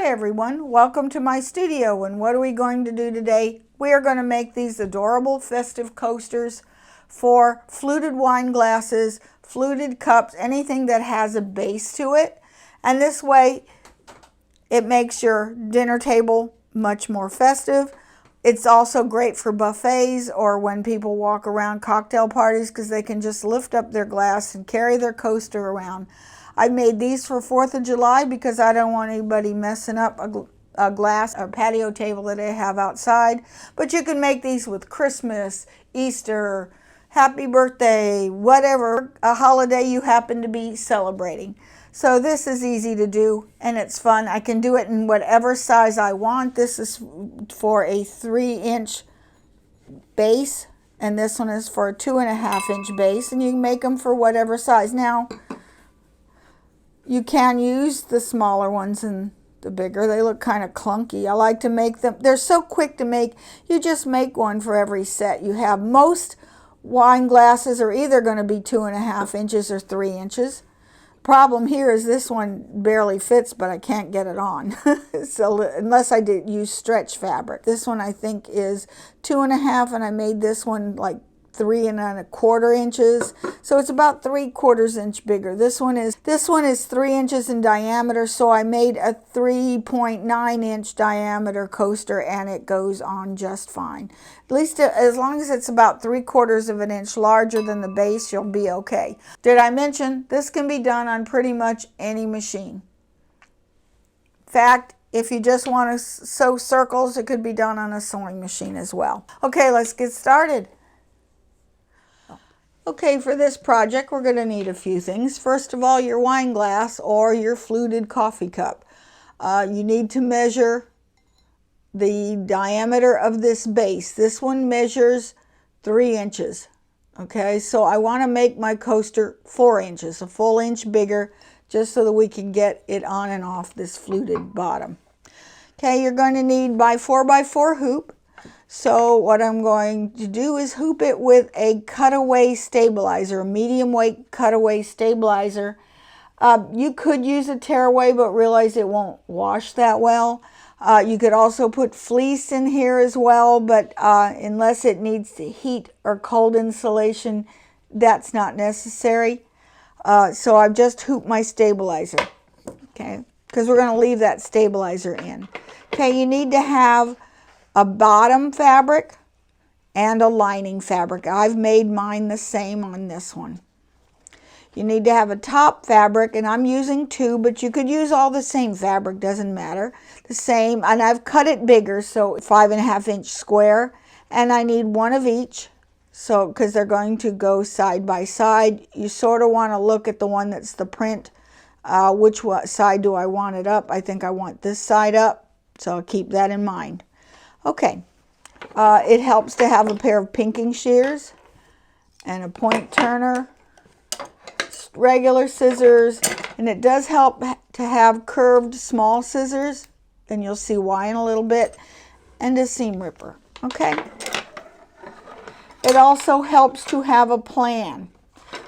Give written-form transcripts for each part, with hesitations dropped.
Hi everyone, welcome to my studio, and what are we going to do today? We are going to make these adorable festive coasters for fluted wine glasses, fluted cups, anything that has a base to it. And this way it makes your dinner table much more festive. It's also great for buffets or when people walk around cocktail parties because they can just lift up their glass and carry their coaster around. I made these for 4th of July because I don't want anybody messing up a glass or patio table that I have outside. But you can make these with Christmas, Easter, happy birthday, whatever a holiday you happen to be celebrating. So this is easy to do and it's fun. I can do it in whatever size I want. This is for a 3-inch base and this one is for a 2.5-inch base, and you can make them for whatever size. Now, you can use the smaller ones and the bigger. They look kind of clunky. I like to make them, they're so quick to make. You just make one for every set you have. Most wine glasses are either going to be 2.5 inches or 3 inches. Problem here is this one barely fits, but I can't get it on. So unless I did use stretch fabric. This one I think is 2.5, and I made this one like 3.25 inches, so it's about 3/4 inch bigger. This one is 3 inches in diameter, so I made a 3.9-inch diameter coaster, and it goes on just fine. At least as long as it's about 3/4 inch larger than the base, you'll be okay. Did I mention this can be done on pretty much any machine? In fact, if you just want to sew circles, it could be done on a sewing machine as well. Okay, let's get started. Okay, for this project, we're going to need a few things. First of all, your wine glass or your fluted coffee cup. You need to measure the diameter of this base. This one measures 3 inches. Okay, so I want to make my coaster 4 inches, a full inch bigger, just so that we can get it on and off this fluted bottom. Okay, you're going to need by 4x4 hoop. So what I'm going to do is hoop it with a cutaway stabilizer, a medium weight cutaway stabilizer. You could use a tearaway, but realize it won't wash that well. You could also put fleece in here as well, but unless it needs to heat or cold insulation, that's not necessary. So I've just hooped my stabilizer, okay, because we're going to leave that stabilizer in. Okay, you need to have a bottom fabric and a lining fabric. I've made mine the same on this one. You need to have a top fabric, and I'm using 2, but you could use all the same fabric, doesn't matter. The same, and I've cut it bigger, so 5.5-inch square, and I need 1 of each. So, because they're going to go side by side, you sort of want to look at the one that's the print. Which side do I want it up? I think I want this side up, so I'll keep that in mind. Okay, it helps to have a pair of pinking shears and a point turner, regular scissors, and it does help to have curved small scissors, and you'll see why in a little bit, and a seam ripper. Okay, it also helps to have a plan.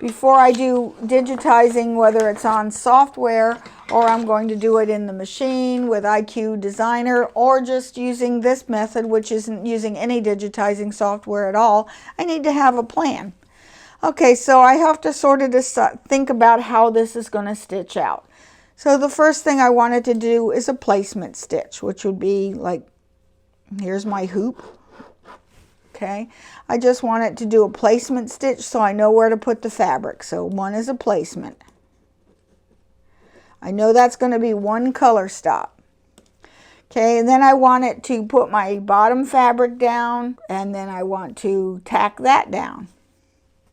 Before I do digitizing, whether it's on software or I'm going to do it in the machine with IQ Designer, or just using this method, which isn't using any digitizing software at all, I need to have a plan. Okay, so I have to sort of think about how this is going to stitch out. So the first thing I wanted to do is a placement stitch, which would be like, here's my hoop. Okay, I just want it to do a placement stitch so I know where to put the fabric. So 1 is a placement. I know that's going to be 1 color stop. Okay, and then I want it to put my bottom fabric down, and then I want to tack that down.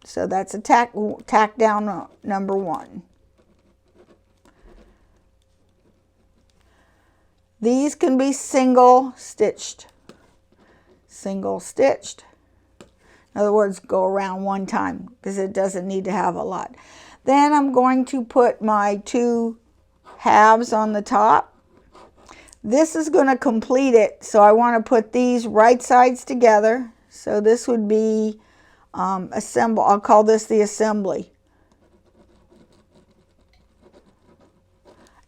So that's a tack down number 1. These can be single stitched. Single stitched. In other words, go around 1 time because it doesn't need to have a lot. Then I'm going to put my 2 halves on the top. This is going to complete it, so I want to put these right sides together. So this would be assemble. I'll call this the assembly.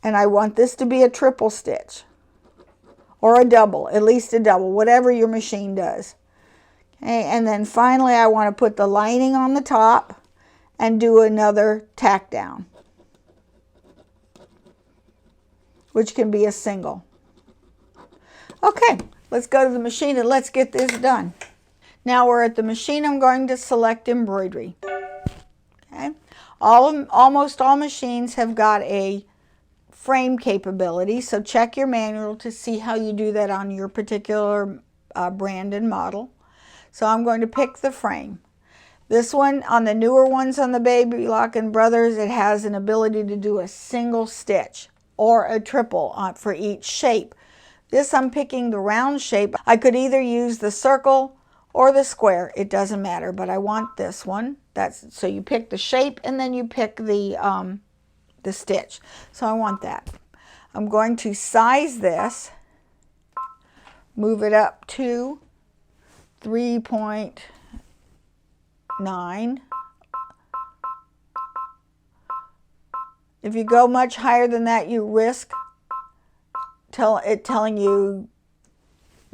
And I want this to be a triple stitch. or a double, at least a double, whatever your machine does. Okay, and then finally I want to put the lining on the top and do another tack down, which can be a single. Okay, let's go to the machine and let's get this done. Now we're at the machine. I'm going to select embroidery. Okay, almost all machines have got a frame capability, so check your manual to see how you do that on your particular brand and model. So I'm going to pick the frame. This one, on the newer ones on the Baby Lock and Brothers, it has an ability to do a single stitch or a triple for each shape. This, I'm picking the round shape. I could either use the circle or the square, it doesn't matter, but I want this one. So you pick the shape and then you pick the stitch. So I want that. I'm going to size this, move it up to 3.9. If you go much higher than that, you risk telling you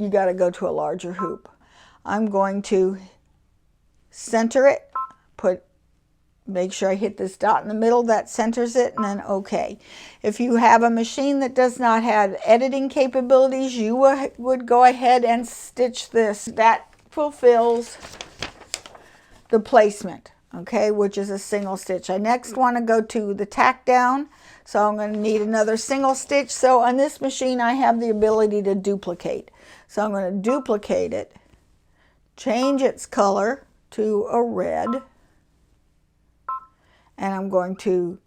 got to go to a larger hoop. I'm going to center it, make sure I hit this dot in the middle that centers it, and then OK. If you have a machine that does not have editing capabilities, you would go ahead and stitch this. That fulfills the placement, okay, which is a single stitch. I next want to go to the tack down, so I'm going to need another single stitch. So on this machine I have the ability to duplicate. So I'm going to duplicate it, change its color to a red, and I'm going to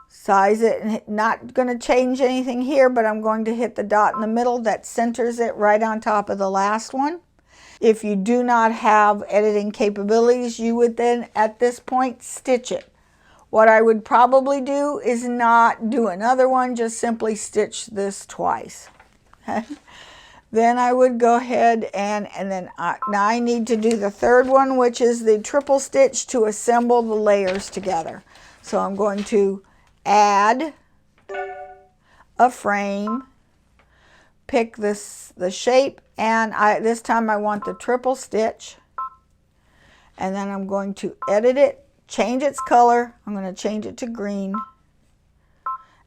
size it, and not going to change anything here, but I'm going to hit the dot in the middle that centers it right on top of the last one. If you do not have editing capabilities, you would then at this point stitch it. What I would probably do is not do another one, just simply stitch this twice. Then I would go ahead and then now I need to do the third one, which is the triple stitch to assemble the layers together. So I'm going to add a frame, pick the shape, and this time I want the triple stitch, and then I'm going to edit it, change its color. I'm going to change it to green,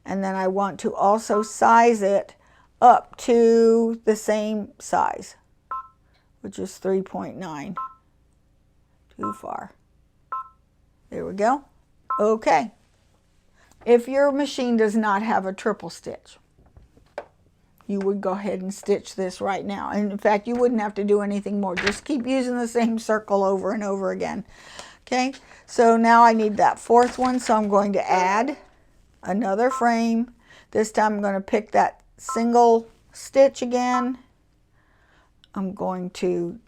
and then I want to also size it up to the same size, which is 3.9. Too far. There we go. Okay. If your machine does not have a triple stitch, you would go ahead and stitch this right now. And in fact, you wouldn't have to do anything more. Just keep using the same circle over and over again. Okay, so now I need that fourth one, so I'm going to add another frame. This time I'm going to pick that single stitch again. I'm going to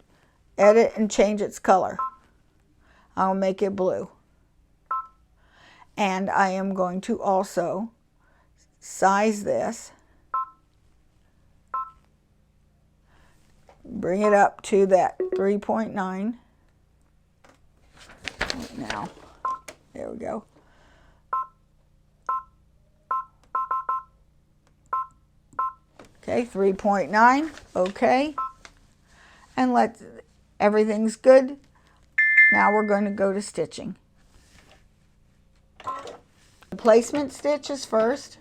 edit and change its color. I'll make it blue. And I am going to also size this, bring it up to that 3.9. Now, there we go. Okay, 3.9, okay. And everything's good. Now we're going to go to stitching. The placement stitches first.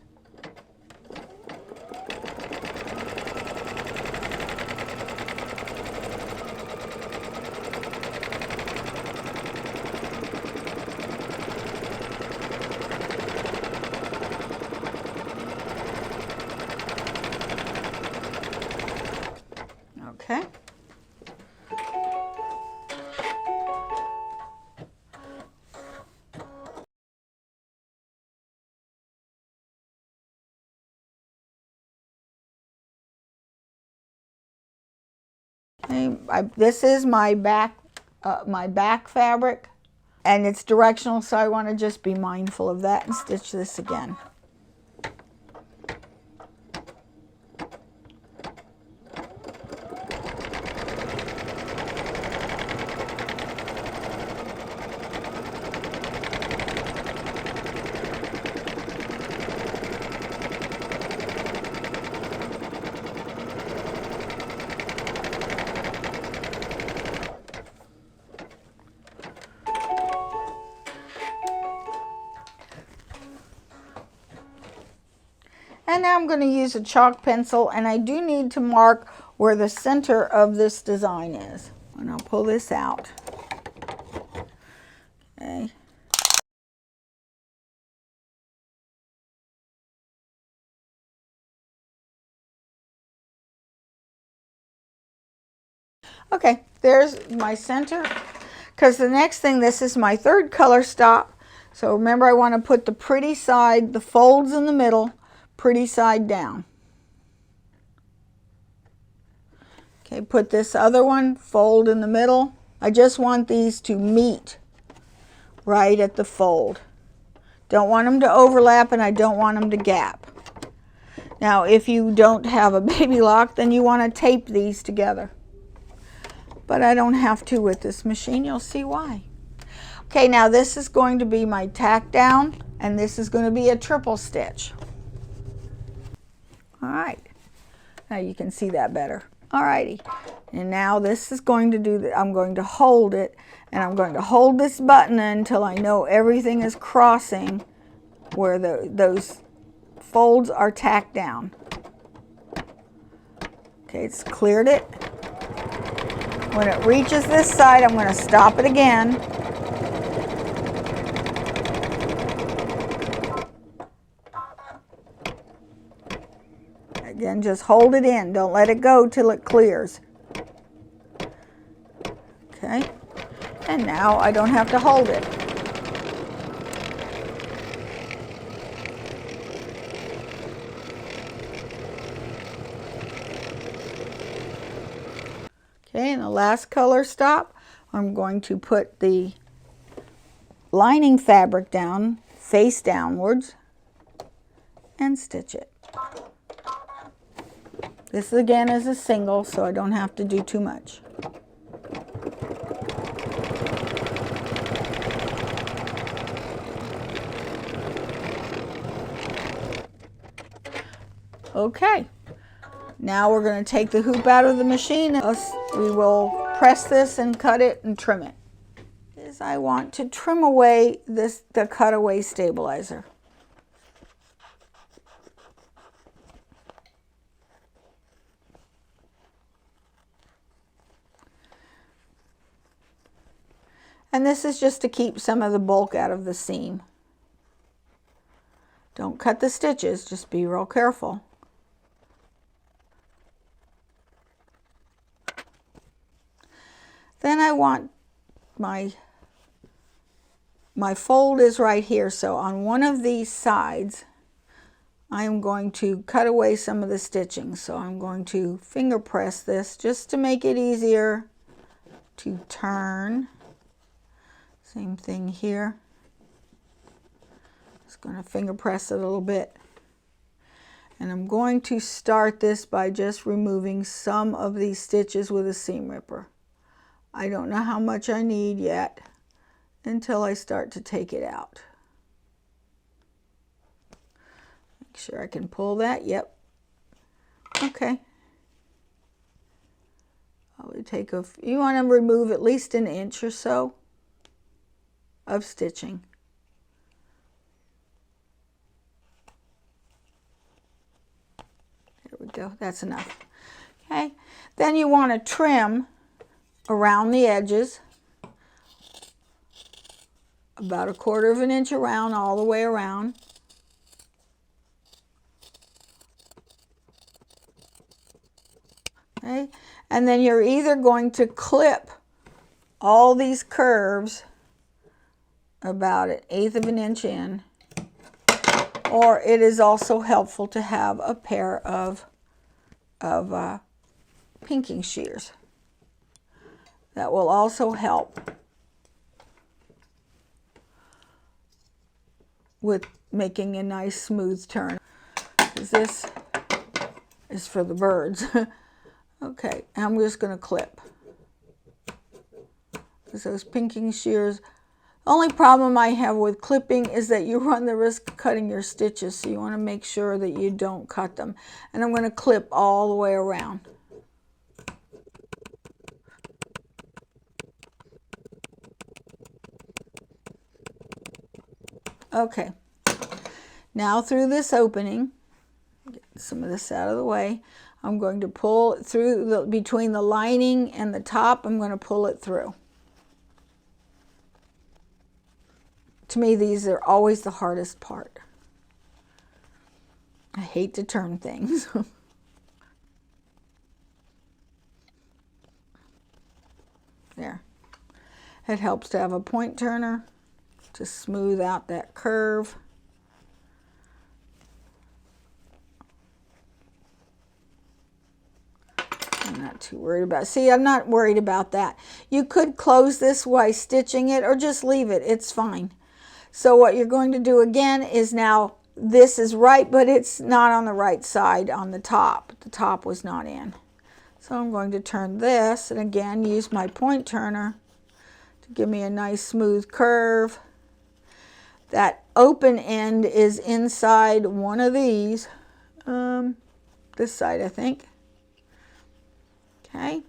Okay. This is my back fabric, and it's directional, so I want to just be mindful of that and stitch this again. And now I'm going to use a chalk pencil, and I do need to mark where the center of this design is. And I'll pull this out. Okay. Okay, there's my center. Because the next thing, this is my third color stop. So remember, I want to put the pretty side, the folds in the middle, pretty side down. Okay, put this other one, fold in the middle. I just want these to meet right at the fold. Don't want them to overlap, and I don't want them to gap. Now, if you don't have a baby lock, then you want to tape these together. But I don't have to with this machine. You'll see why. Okay, now this is going to be my tack down, and this is going to be a triple stitch. All right, now you can see that better. All righty, and now this is going to do that. I'm going to hold it, and I'm going to hold this button until I know everything is crossing where those folds are tacked down. Okay, it's cleared it. When it reaches this side, I'm going to stop it again. Again, just hold it in. Don't let it go till it clears. Okay, and now I don't have to hold it. Okay, and the last color stop, I'm going to put the lining fabric down, face downwards, and stitch it. This again is a single, so I don't have to do too much. Okay, now we're going to take the hoop out of the machine. We will press this and cut it and trim it. I want to trim away the cutaway stabilizer. And this is just to keep some of the bulk out of the seam. Don't cut the stitches, just be real careful. Then I want my fold is right here, so on one of these sides I'm going to cut away some of the stitching. So I'm going to finger press this just to make it easier to turn. Same thing here. Just going to finger press it a little bit. And I'm going to start this by just removing some of these stitches with a seam ripper. I don't know how much I need yet until I start to take it out. Make sure I can pull that. Yep. Okay. Probably take you want to remove at least an inch or so of stitching. There we go. That's enough. Okay. Then you want to trim around the edges, about 1/4 of an inch around, all the way around. Okay, and then you're either going to clip all these curves about 1/8 of an inch in, or it is also helpful to have a pair of pinking shears. That will also help with making a nice smooth turn. Because this is for the birds. Okay, I'm just going to clip. Because those pinking shears, the only problem I have with clipping is that you run the risk of cutting your stitches, so you want to make sure that you don't cut them. And I'm going to clip all the way around. Okay, now through this opening, Get some of this out of the way. I'm going to pull it through between the lining and the top. I'm going to pull it through. To me, these are always the hardest part. I hate to turn things. There. It helps to have a point turner to smooth out that curve. I'm not too worried about it. See, I'm not worried about that. You could close this by stitching it or just leave it. It's fine. So what you're going to do again is now this is right, but it's not on the right side on the top. The top was not in. So I'm going to turn this and again use my point turner to give me a nice smooth curve. That open end is inside one of these, this side I think. Okay.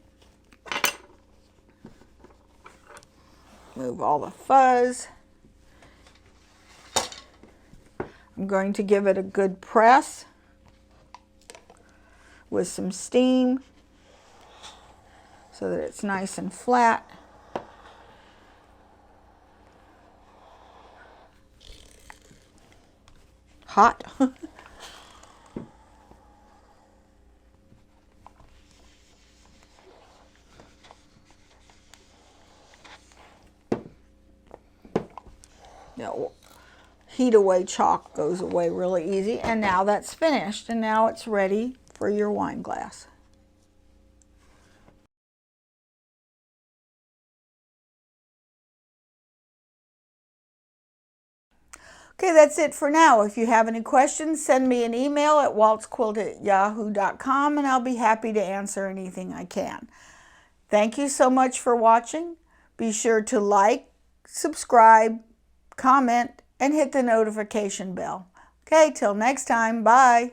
Move all the fuzz. I'm going to give it a good press with some steam so that it's nice and flat. Hot. No, heat away chalk goes away really easy. And now that's finished. And now it's ready for your wine glass. Okay, that's it for now. If you have any questions, send me an email at waltzquilt@yahoo.com and I'll be happy to answer anything I can. Thank you so much for watching. Be sure to like, subscribe, comment, and hit the notification bell. Okay, till next time, bye.